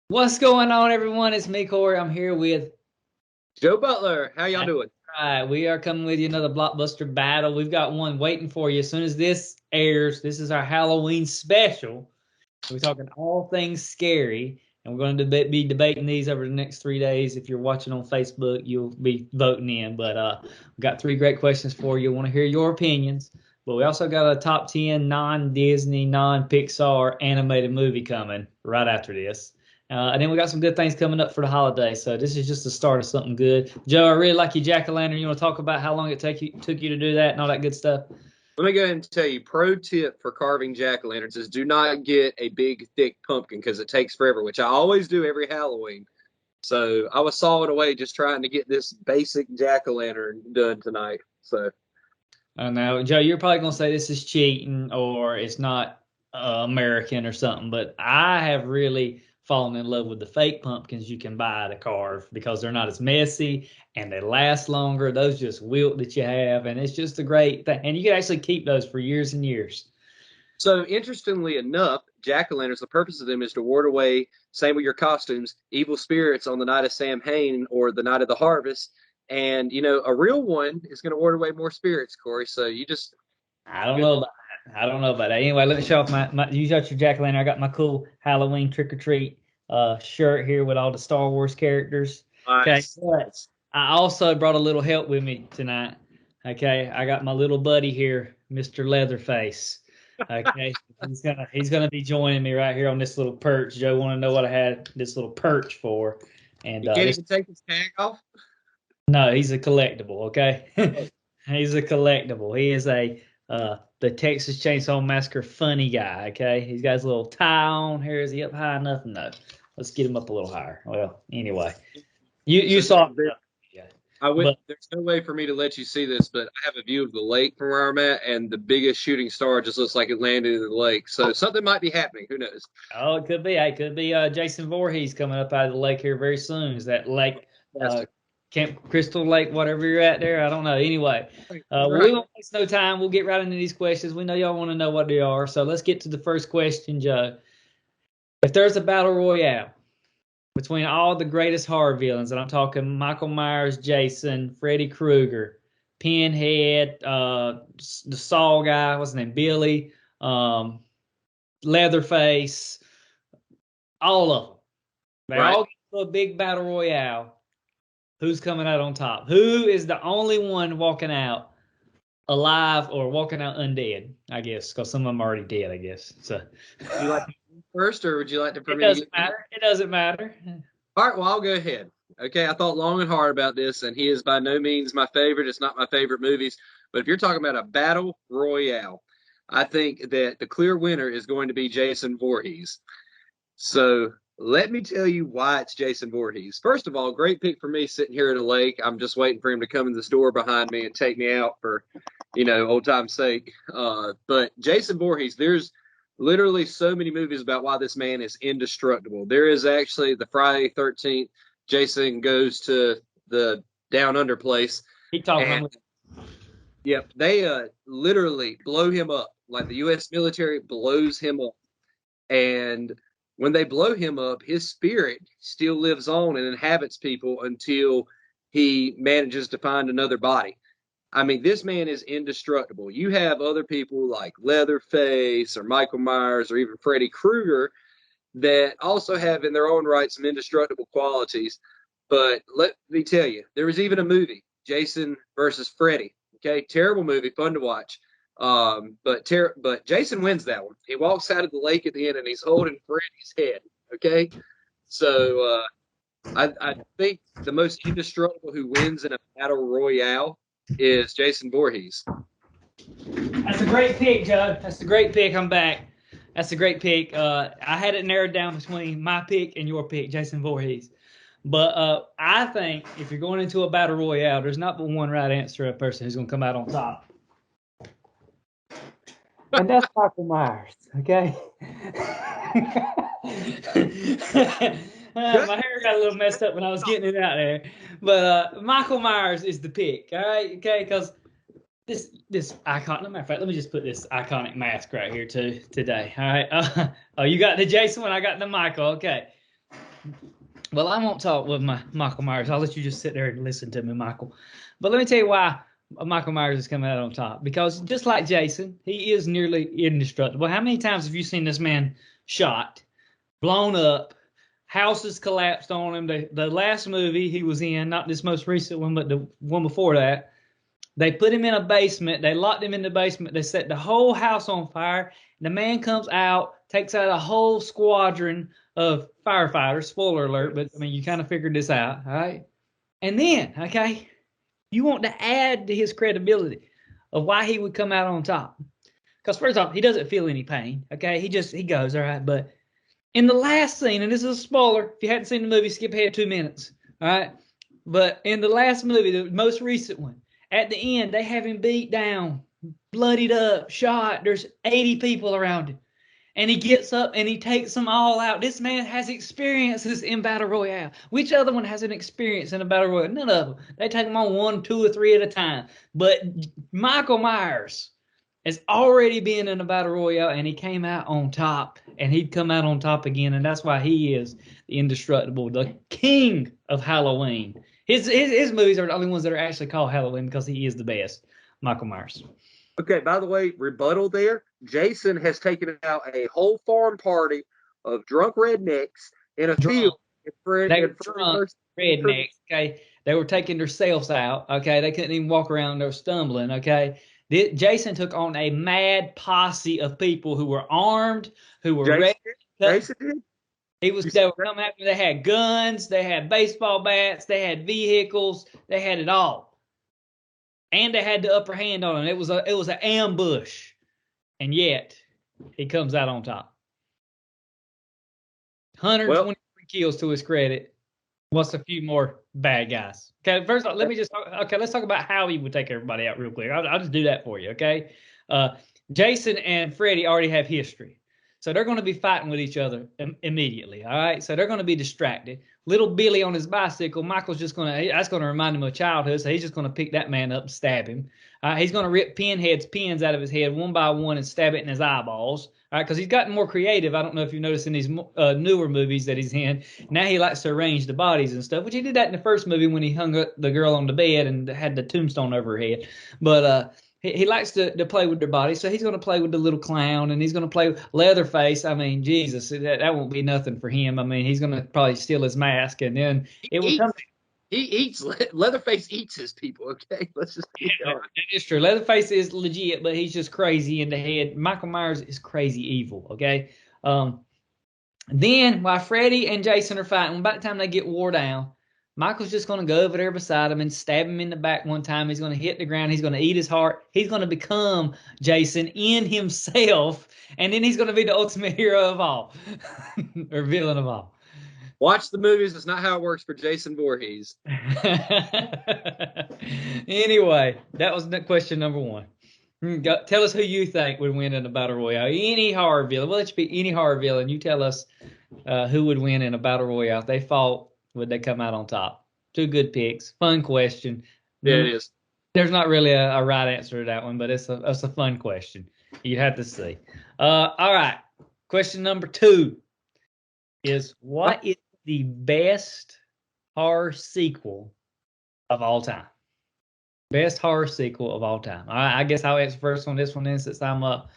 What's going on, everyone? It's me, Corey. I'm here with. Joe Butler, how y'all doing? Right, we are coming with you another blockbuster battle. We've got one waiting for you as soon as this airs. This is our Halloween special. We're talking all things scary, and we're going to be debating these over the next 3 days. If you're watching on Facebook, you'll be voting in. But we've got three great questions for you. I want to hear your opinions. But we also got a top 10 non-Disney, non-Pixar animated movie coming right after this. And then we got some good things coming up for the holiday. So this is just the start of something good. Joe, I really like your jack-o'-lantern. You want to talk about how long it took you to do that and all that good stuff? Let me go ahead and tell you, pro tip for carving jack-o'-lanterns is do not get a big, thick pumpkin because it takes forever, which I always do every Halloween. So I was sawing away just trying to get this basic jack-o'-lantern done tonight. So I know, Joe, you're probably gonna say this is cheating or it's not American or something, but I have really fallen in love with the fake pumpkins you can buy to carve because they're not as messy and they last longer. Those just wilt that you have, and it's just a great thing. And you can actually keep those for years and years. So interestingly enough, jack-o'-lanterns, the purpose of them is to ward away, same with your costumes, evil spirits on the night of Samhain or the night of the harvest. And a real one is going to ward away more spirits, Corey. So you just I don't good. know about that. I don't know about that. Anyway, let me show off my you got your jack o' lantern. I got my cool Halloween trick or treat shirt here with all the Star Wars characters. Okay. Nice. But I also brought a little help with me tonight. Okay. I got my little buddy here, Mr. Leatherface. Okay. He's gonna be joining me right here on this little perch. Joe wanna know what I had this little perch for. And You can't this even take his tag off. no, he's a collectible, okay? He's a collectible. He is a the Texas Chainsaw Massacre funny guy, okay? He's got his little tie on. Here, is he up high enough? No. Let's get him up a little higher. Well, anyway. You So saw it. Yeah. I would. But There's no way for me to let you see this, but I have a view of the lake from where I'm at, and the biggest shooting star just looks like it landed in the lake. So something might be happening. Who knows? oh, it could be. It could be Jason Voorhees coming up out of the lake here very soon. Is that lake uh Fantastic. Camp Crystal Lake, whatever you're at there? I don't know. Anyway, well, we Right. won't waste no time. We'll get right into these questions. We know y'all want to know what they are. So let's get to the first question, Joe. If there's a battle royale between all the greatest horror villains, and I'm talking Michael Myers, Jason, Freddy Krueger, Pinhead, the Saw guy, what's his name, Billy, um, Leatherface, all of them. They Right. all get to a big battle royale. Who's coming out on top? Who is the only one walking out alive or walking out undead? I guess because some of them are already dead. I guess so. Would you like to go first, or would you like for It me to doesn't get? matter. It doesn't matter. All right. Well, I'll go ahead. Okay. I thought long and hard about this, and he is by no means my favorite. It's not my favorite movies, but if you're talking about a battle royale, I think that the clear winner is going to be Jason Voorhees. So let me tell you why it's Jason Voorhees. First of all, great pick for me sitting here in a lake. I'm just waiting for him to come in this door behind me and take me out for, old time's sake. But Jason Voorhees, there's literally so many movies about why this man is indestructible. There is actually the Friday 13th, Jason goes to the down under place. Keep talking. And yep, they literally blow him up. Like the U.S. military blows him up. And when they blow him up, his spirit still lives on and inhabits people until he manages to find another body. I mean, this man is indestructible. You have other people like Leatherface or Michael Myers or even Freddy Krueger that also have in their own right some indestructible qualities. But let me tell you, there was even a movie, Jason versus Freddy. Okay, terrible movie, fun to watch. But Jason wins that one. He walks out of the lake at the end and he's holding Freddy's head. Okay, so I think the most indestructible who wins in a battle royale is Jason Voorhees. That's a great pick, Joe. That's a great pick. I'm back. That's a great pick. I had it narrowed down between my pick and your pick, Jason Voorhees. But I think if you're going into a battle royale, there's not but one right answer of a person who's going to come out on top. And that's Michael Myers, okay? My hair got a little messed up when I was getting it out there. But Michael Myers is the pick, all right? Okay, because this icon. Matter of fact, let me just put this iconic mask right here too today. All right. Oh, you got the Jason one. I got the Michael. Okay. Well, I won't talk with Michael Myers. I'll let you just sit there and listen to me, Michael. But let me tell you why Michael Myers is coming out on top. Because just like Jason, he is nearly indestructible. How many times have you seen this man shot, blown up, houses collapsed on him? The last movie he was in, not this most recent one, but the one before that, they put him in a basement. They locked him in the basement. They set the whole house on fire. The man comes out, takes out a whole squadron of firefighters. Spoiler alert, but I mean, you kind of figured this out, all right? And then, okay, you want to add to his credibility of why he would come out on top. Because first off, he doesn't feel any pain, okay? He goes, all right. But in the last scene, and this is a spoiler, if you hadn't seen the movie, skip ahead 2 minutes, all right? But in the last movie, the most recent one, at the end, they have him beat down, bloodied up, shot. There's 80 people around him. And he gets up and he takes them all out. This man has experiences in Battle Royale. Which other one has an experience in a Battle Royale? None of them. They take them on 1, 2, or 3 at a time. But Michael Myers has already been in a Battle Royale and he came out on top. And he'd come out on top again. And that's why he is the indestructible, the king of Halloween. His movies are the only ones that are actually called Halloween because he is the best, Michael Myers. Okay, by the way, rebuttal there. Jason has taken out a whole farm party of drunk rednecks in a Drunk. field. They were drunk rednecks, okay? They were taking themselves out, okay? They couldn't even walk around. They were stumbling, okay? Jason took on a mad posse of people who were armed, who were ready. Jason did? They were coming after. They had guns, they had baseball bats, they had vehicles, they had it all. And they had the upper hand on him. It was an ambush. And yet, he comes out on top. 123 kills to his credit. What's a few more bad guys? Okay, first off, let's talk about how he would take everybody out real quick. I'll just do that for you, okay? Jason and Freddy already have history. So they're going to be fighting with each other immediately, all right? So they're going to be distracted. Little Billy on his bicycle, that's going to remind him of childhood, so he's just going to pick that man up and stab him. He's going to rip pins out of his head one by one and stab it in his eyeballs, all right? Because he's gotten more creative. I don't know if you've noticed in these newer movies that he's in. Now he likes to arrange the bodies and stuff, which he did that in the first movie when he hung the girl on the bed and had the tombstone over her head. But he likes to play with their bodies, so he's going to play with the little clown, and he's going to play with Leatherface. I mean, Jesus, that won't be nothing for him. I mean, he's going to probably steal his mask, and then it will come. Leatherface eats his people. Okay, let's just keep going. It's true. Leatherface is legit, but he's just crazy in the head. Michael Myers is crazy evil. Okay. Then while Freddy and Jason are fighting, by the time they get wore down, Michael's just going to go over there beside him and stab him in the back one time. He's going to hit the ground. He's going to eat his heart. He's going to become Jason in himself. And then he's going to be the ultimate hero of all, or villain of all. Watch the movies. It's not how it works for Jason Voorhees. Anyway, that was question number 1. Tell us who you think would win in a battle royale. Any horror villain. Well, it should be any horror villain. You tell us who would win in a battle royale. If they fought, would they come out on top? 2 good picks. Fun question. Yeah, it is. There's not really a right answer to that one, but it's a fun question. You'd have to see. All right. Question number 2 is, what is the best horror sequel of all time? Best horror sequel of all time. All right, I guess I'll answer first on this one then, since I'm up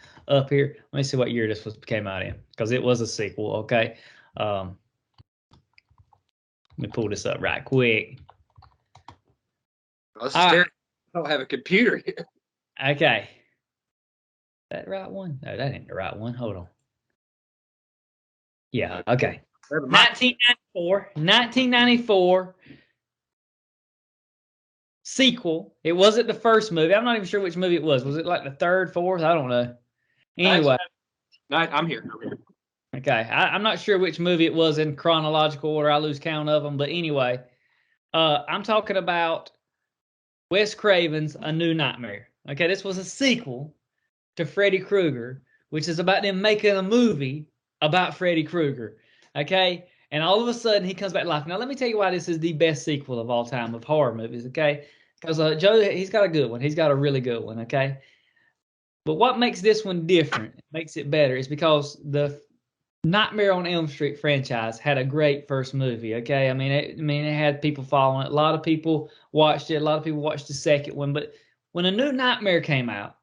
here. Let me see what year this came out in, because it was a sequel. Okay. Let me pull this up right quick. I don't have a computer here. Okay. That right one? No, that ain't the right one. Hold on. Yeah, okay. 1994 sequel. It wasn't the first movie. I'm not even sure which movie it was. Was it like the 3rd, 4th? I don't know. Anyway. I'm here. Okay. I'm not sure which movie it was in chronological order. I lose count of them. But anyway, I'm talking about Wes Craven's A New Nightmare. Okay, this was a sequel to Freddy Krueger, which is about them making a movie about Freddy Krueger. Okay? And all of a sudden, he comes back to life. Now, let me tell you why this is the best sequel of all time of horror movies, okay? Because Joe, he's got a good one. He's got a really good one, okay? But what makes this one different, makes it better, is because the Nightmare on Elm Street franchise had a great first movie. Okay, it had people following it. A lot of people watched it. A lot of people watched the second one. But when a new Nightmare came out,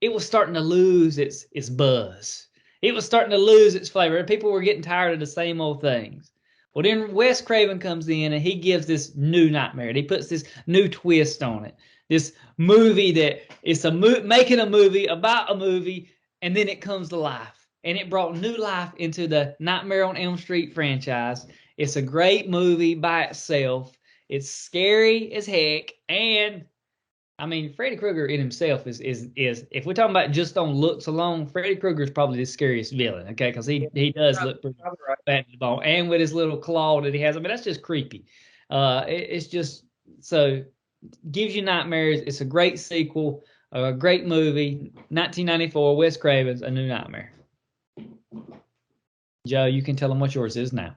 it was starting to lose its buzz. It was starting to lose its flavor. People were getting tired of the same old things. Well, then Wes Craven comes in and he gives this new Nightmare. He puts this new twist on it. This movie that it's making a movie about a movie, and then it comes to life. And it brought new life into the Nightmare on Elm Street franchise. It's a great movie by itself. It's scary as heck, and Freddy Krueger in himself is if we're talking about just on looks alone, Freddy Krueger is probably the scariest villain, okay? Because he does look pretty bad to the bone, and with his little claw that he has, that's just creepy. It's just so gives you nightmares. It's a great sequel, a great movie. 1994, Wes Craven's A New Nightmare. Joe, you can tell them what yours is now.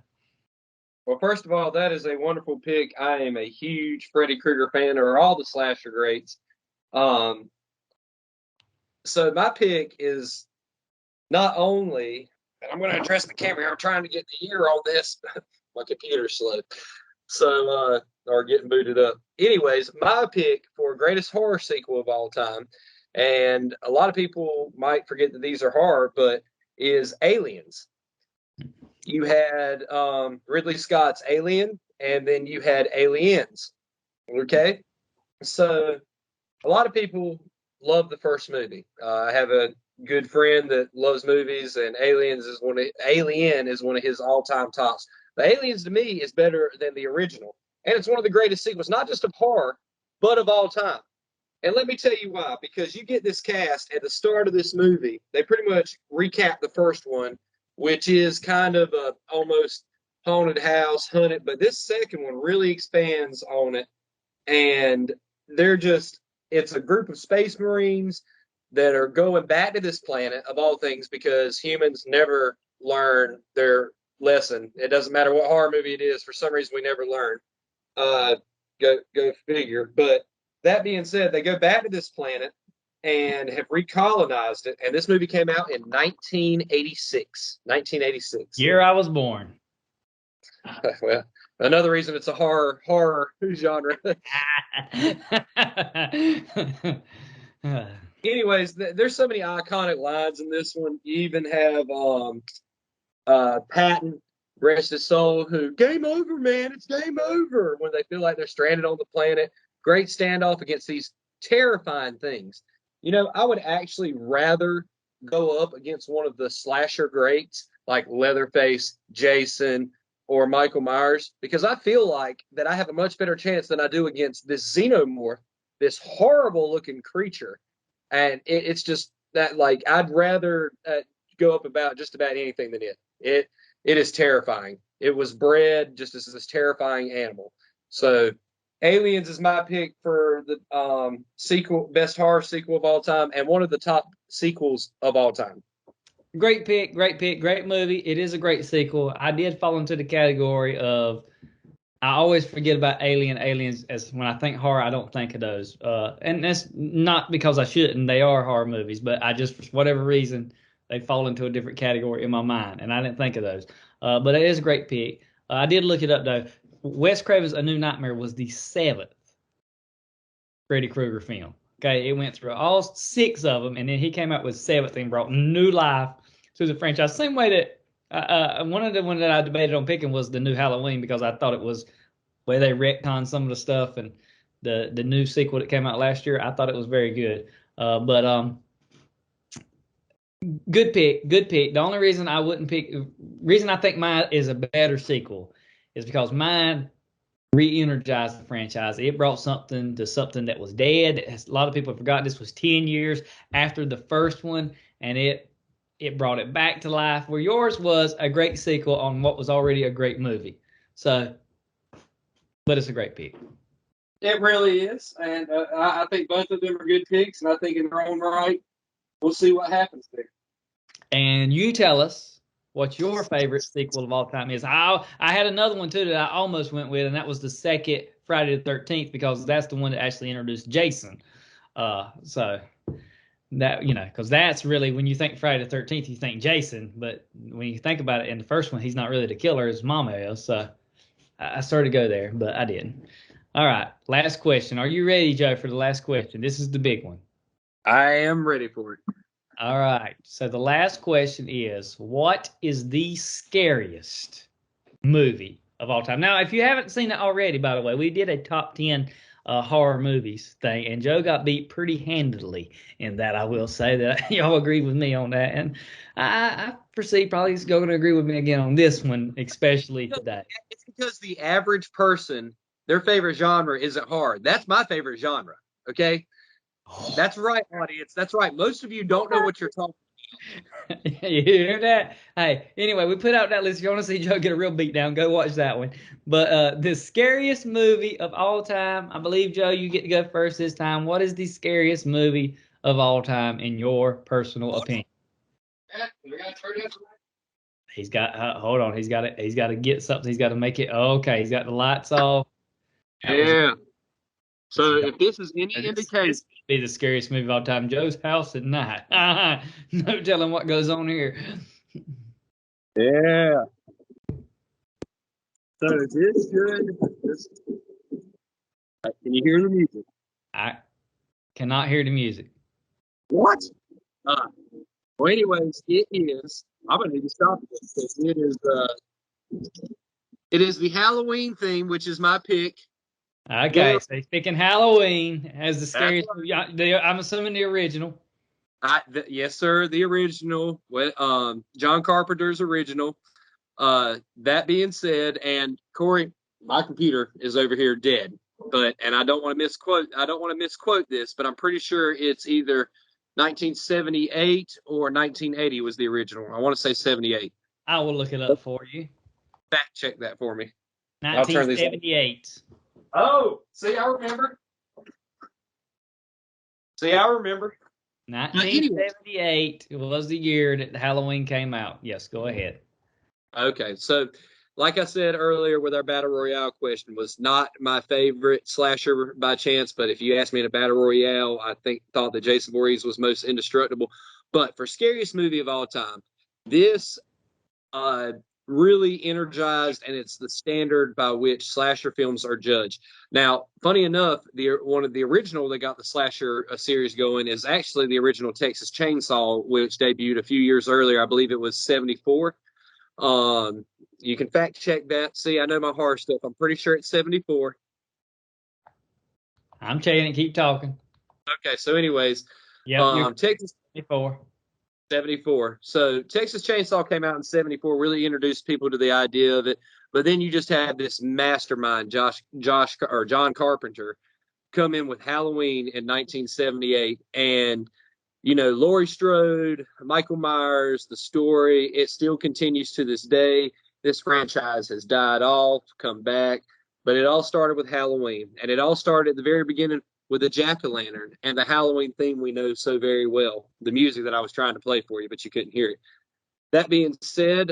Well, first of all, that is a wonderful pick. I am a huge Freddy Krueger fan, or all the slasher greats. So my pick is not only, and I'm going to address the camera. I'm trying to get the ear on this. My computer's slow, so or getting booted up. Anyways, my pick for greatest horror sequel of all time, and a lot of people might forget that these are horror, but is Aliens. You had Ridley Scott's Alien, and then you had Aliens. Okay, so a lot of people love the first movie. I have a good friend that loves movies, and Alien is one of his all-time tops. The Aliens to me is better than the original, and it's one of the greatest sequels, not just of horror, but of all time. And let me tell you why. Because you get this cast at the start of this movie, they pretty much recap the first one, which is kind of a almost haunted house, hunted. But this second one really expands on it, and they're just it's a group of space marines that are going back to this planet of all things because humans never learn their lesson. It doesn't matter what horror movie it is. For some reason, we never learn. Go figure. But that being said, they go back to this planet and have recolonized it. And this movie came out in 1986. 1986. Year I was born. Well, another reason it's a horror genre. Anyways, there's so many iconic lines in this one. You even have Patton, rest his soul, who game over, man, it's game over when they feel like they're stranded on the planet. Great standoff against these terrifying things. You know, I would actually rather go up against one of the slasher greats like Leatherface, Jason, or Michael Myers, because I feel like that I have a much better chance than I do against this xenomorph, this horrible looking creature. And it's just that, like, I'd rather go up about just about anything than it. It is terrifying. It was bred just as this terrifying animal. So Aliens is my pick for the sequel, best horror sequel of all time, and one of the top sequels of all time. Great pick, great movie. It is a great sequel. I did fall into the category of I always forget about Aliens as when I think horror, I don't think of those. And that's not because I shouldn't. They are horror movies, but I just, for whatever reason, they fall into a different category in my mind, and I didn't think of those. But it is a great pick. I did look it up, though. Wes Craven's A New Nightmare was the 7th Freddy Krueger film. Okay, it went through all 6 of them, and then he came out with 7th and brought new life to the franchise. Same way that one of the ones that I debated on picking was the new Halloween because I thought it was where they retconned some of the stuff, and the new sequel that came out last year. I thought it was very good. But good pick, good pick. The only reason I wouldn't pick, reason I think mine is a better sequel, is because mine re-energized the franchise. It brought something to something that was dead. A lot of people forgot this was 10 years after the first one, and it brought it back to life. Where yours was a great sequel on what was already a great movie. So, but it's a great pick. It really is, and I think both of them are good picks, and I think in their own right, we'll see what happens there. And you tell us what your favorite sequel of all time is. I had another one too that I almost went with, and that was the second Friday the 13th because that's the one that actually introduced Jason. So That, because that's really, when you think Friday the 13th, you think Jason, but when you think about it, in the first one, he's not really the killer, his mama is. So I started to go there, but I didn't. All right, last question. Are you ready, Joe, for the last question? This is the big one. I am ready for it. All right. So the last question is, what is the scariest movie of all time? Now, if you haven't seen it already, by the way, we did a top 10 horror movies thing, and Joe got beat pretty handily in that. I will say that y'all agree with me on that, and I foresee probably he's going to agree with me again on this one, especially today. It's because the average person, their favorite genre isn't horror. That's my favorite genre. Okay, that's right, audience. That's right. Most of you don't know what you're talking. You hear that? Hey, anyway, we put out that list. If you want to see Joe get a real beat down, go watch that one. But the scariest movie of all time, I believe, Joe, you get to go first this time. What is the scariest movie of all time in your personal opinion? He's got, hold on, he's got to get something. He's got to make it. Okay, he's got the lights off. Yeah. So if this is any indication, this could be the scariest movie of all time. Joe's House at Night. No telling what goes on here. yeah. So this should. Can you hear the music? I cannot hear the music. What? Well, anyways, it is. I'm gonna need to stop it because it is. It is the Halloween theme, which is my pick. Okay, Yeah. so he's picking Halloween as the scariest movie. I'm assuming the original. Yes, sir. The original, John Carpenter's original. That being said, and Corey, my computer is over here dead, and I don't want to misquote. I don't want to misquote this, but I'm pretty sure it's either 1978 or 1980 was the original. I want to say 78. I will look it up for you. Fact check that for me. I'll turn these 1978. Oh, see, I remember. See, I remember. 1978 was the year that Halloween came out. Yes, go ahead. Okay, so like I said earlier with our Battle Royale question, was not my favorite slasher by chance, but if you asked me in a Battle Royale, I thought that Jason Voorhees was most indestructible. But for scariest movie of all time, this really energized, and it's the standard by which slasher films are judged. Now, funny enough, one of the original that got the slasher series going is actually the original Texas Chainsaw, which debuted a few years earlier. I believe it was 74. You can fact check that. See, I know my horror stuff. I'm pretty sure it's 74. I'm telling you, keep talking. Okay, so anyways, Texas 74. 74. So Texas Chainsaw came out in 74, really introduced people to the idea of it. But then you just had this mastermind, John Carpenter, come in with Halloween in 1978. And, Laurie Strode, Michael Myers, the story, it still continues to this day. This franchise has died off, come back. But it all started with Halloween. And it all started at the very beginning with a jack-o'-lantern and the Halloween theme we know so very well, the music that I was trying to play for you, but you couldn't hear it. That being said,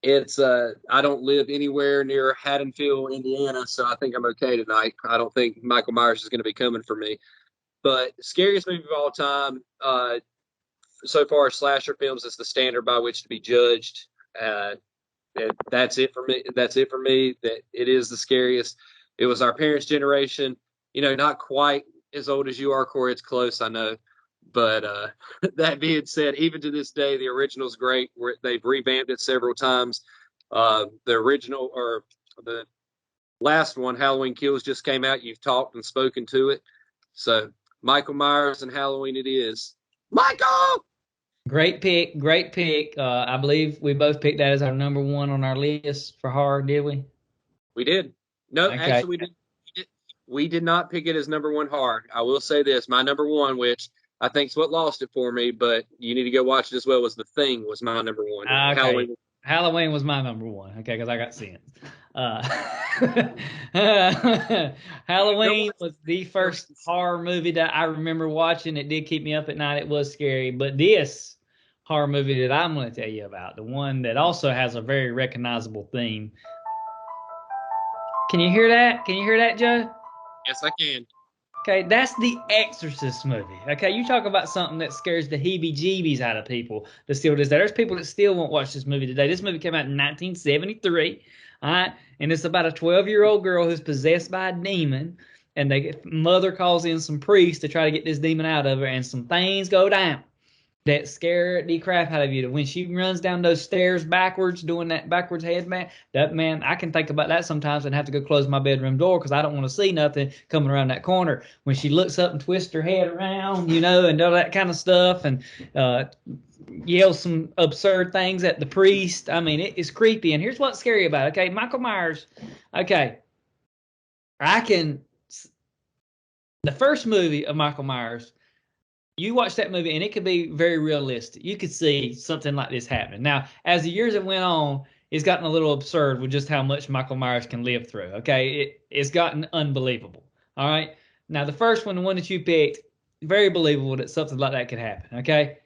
it's I don't live anywhere near Haddonfield, Indiana, so I think I'm okay tonight. I don't think Michael Myers is going to be coming for me. But scariest movie of all time, so far as slasher films, is the standard by which to be judged. That's it for me. That's it for me. That it is the scariest. It was our parents' generation. Not quite as old as you are, Corey. It's close, I know. But that being said, even to this day, the original's great. They've revamped it several times. The original, or the last one, Halloween Kills, just came out. You've talked and spoken to it. So Michael Myers and Halloween it is. Michael! Great pick. Great pick. I believe we both picked that as our number one on our list for horror, did we? We did. No, Okay. actually, we didn't. We did not pick it as number one horror. I will say this: my number one, which I think is what lost it for me, but you need to go watch it as well, was The Thing. Was my number one. Okay. Halloween was my number one. Okay, because I got sense. Halloween was the first horror movie that I remember watching. It did keep me up at night. It was scary. But this horror movie that I'm going to tell you about, the one that also has a very recognizable theme. Can you hear that? Can you hear that, Joe? Yes, I can. Okay, that's the Exorcist movie. Okay, you talk about something that scares the heebie-jeebies out of people that still does that. There's people that still won't watch this movie today. This movie came out in 1973, all right, and it's about a 12-year-old girl who's possessed by a demon, and the mother calls in some priests to try to get this demon out of her, and some things go down that scare the crap out of you. When she runs down those stairs backwards, doing that backwards headband, that man, I can think about that sometimes and have to go close my bedroom door because I don't want to see nothing coming around that corner. When she looks up and twists her head around, and all that kind of stuff, and yells some absurd things at the priest. I mean, it is creepy. And here's what's scary about it. Okay, Michael Myers. Okay, I can. The first movie of Michael Myers, you watch that movie and it could be very realistic. You could see something like this happening. Now, as the years have went on, it's gotten a little absurd with just how much Michael Myers can live through. Okay, it's gotten unbelievable. All right. Now, the first one, the one that you picked, very believable that something like that could happen. Okay,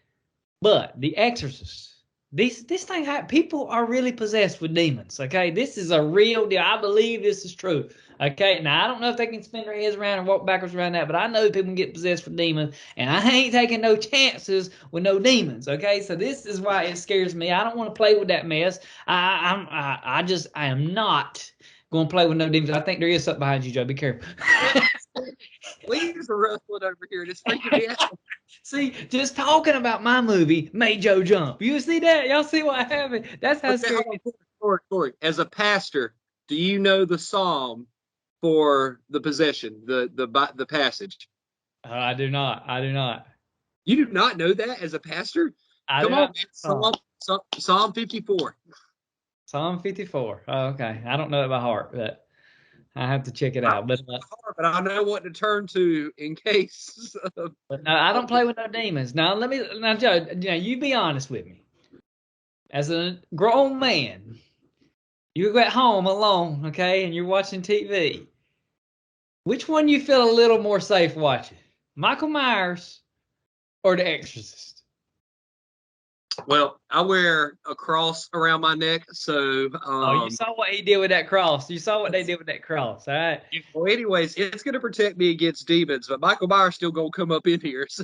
but The Exorcist, this thing, people are really possessed with demons. Okay, this is a real deal. I believe this is true. Okay, now I don't know if they can spin their heads around and walk backwards around that, but I know people can get possessed with demons, and I ain't taking no chances with no demons. Okay, so this is why it scares me. I don't want to play with that mess. I am not going to play with no demons. I think there is something behind you, Joe. Be careful. Leaves are rustling over here. It's freaking me out. See, just talking about my movie made Joe jump. You see that? Y'all see what happened? That's how Okay, scary. Corey. As a pastor, do you know the psalm for the possession, the passage? I do not. I do not. You do not know that as a pastor? I do Come on, not. man. Psalm 54. Psalm 54. Oh, okay. I don't know it by heart, but I have to check it I out. don't know the heart, but I know what to turn to in case But no, I don't of play with no demons. Now, Joe, you be honest with me. As a grown man, you go at home alone, okay, and you're watching TV. Which one you feel a little more safe watching? Michael Myers or The Exorcist? Well, I wear a cross around my neck, so Oh, you saw what he did with that cross. You saw what they did with that cross. All right. well, anyways, it's gonna protect me against demons, but Michael Myers still gonna come up in here. So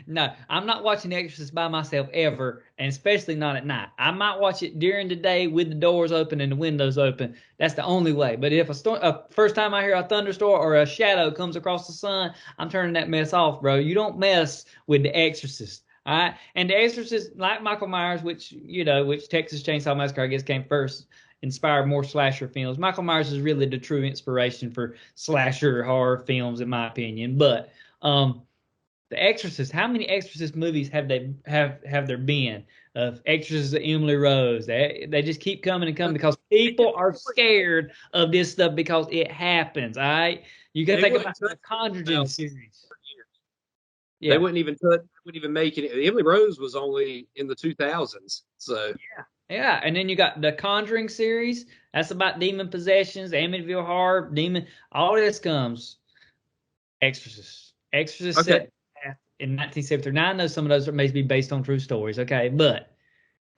No, I'm not watching The Exorcist by myself ever, and especially not at night. I might watch it during the day with the doors open and the windows open. That's the only way. But if first time I hear a thunderstorm or a shadow comes across the sun, I'm turning that mess off, bro. You don't mess with The Exorcist. All right. And The Exorcist, like Michael Myers, which Texas Chainsaw Massacre, I guess, came first, inspired more slasher films. Michael Myers is really the true inspiration for slasher horror films, in my opinion. But The Exorcist, how many Exorcist movies have there been of Exorcist of Emily Rose? They just keep coming and coming because people are scared of this stuff because it happens. All right, you got to think about the Conjuring series. they Yeah, wouldn't even make it. Emily Rose was only in the 2000s, so yeah, and then you got the Conjuring series. That's about demon possessions, Amityville Horror, demon. All this comes Exorcist. Exorcist okay. set in 1979. I know some of those may be based on true stories. Okay, but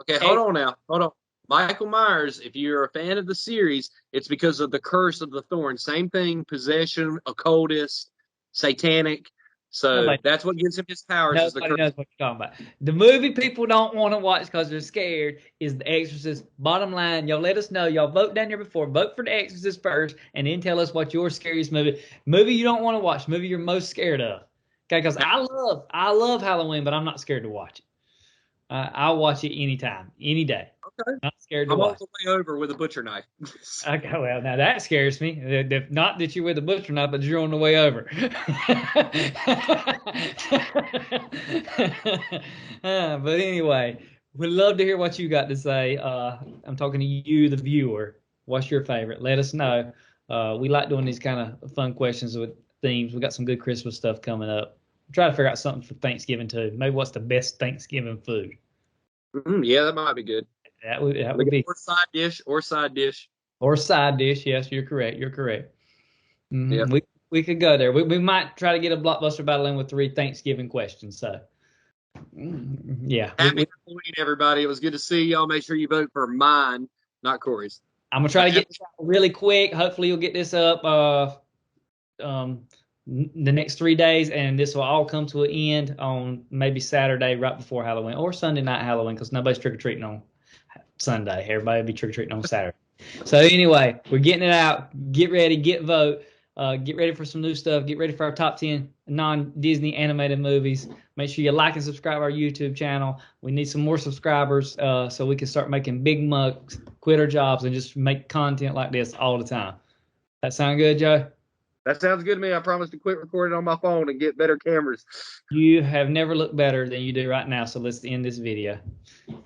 Okay, hold on now. Hold on. Michael Myers, if you're a fan of the series, it's because of the curse of the thorn. Same thing, possession, occultist, satanic. So nobody that's what gives him his powers is the Nobody curse. knows what you're talking about. The movie people don't want to watch because they're scared is The Exorcist. Bottom line, y'all let us know. Y'all vote down there before. Vote for The Exorcist first, and then tell us what your scariest movie you don't want to watch, movie you're most scared of. Okay, because I love Halloween, but I'm not scared to watch it. I'll watch it anytime, any day. Okay. Not scared to I'm on watch. the way over with a butcher knife. Okay, well, now that scares me. Not that you're with a butcher knife, but you're on the way over. But anyway, we'd love to hear what you got to say. I'm talking to you, the viewer. What's your favorite? Let us know. We like doing these kind of fun questions with themes. We got some good Christmas stuff coming up. Try to figure out something for Thanksgiving too. Maybe what's the best Thanksgiving food? Yeah, that might be good. That would be Or side dish. or side dish. Yes, you're correct. You're correct. Yeah. We could go there. We might try to get a blockbuster battle in with 3 Thanksgiving questions. So yeah, Happy Halloween, everybody. It was good to see y'all. Make sure you vote for mine, not Corey's. I'm gonna try to get this out really quick. Hopefully you'll get this up the next 3 days, and this will all come to an end on maybe Saturday right before Halloween or Sunday night Halloween, because nobody's trick or treating on Sunday. Everybody will be trick or treating on Saturday. So anyway, we're getting it out. Get ready, get vote. Get ready for some new stuff. Get ready for our top 10 non-Disney animated movies. Make sure you like and subscribe our YouTube channel. We need some more subscribers so we can start making big mugs, quit our jobs, and just make content like this all the time. That sound good, Joe? That sounds good to me. I promise to quit recording on my phone and get better cameras. You have never looked better than you do right now, so let's end this video.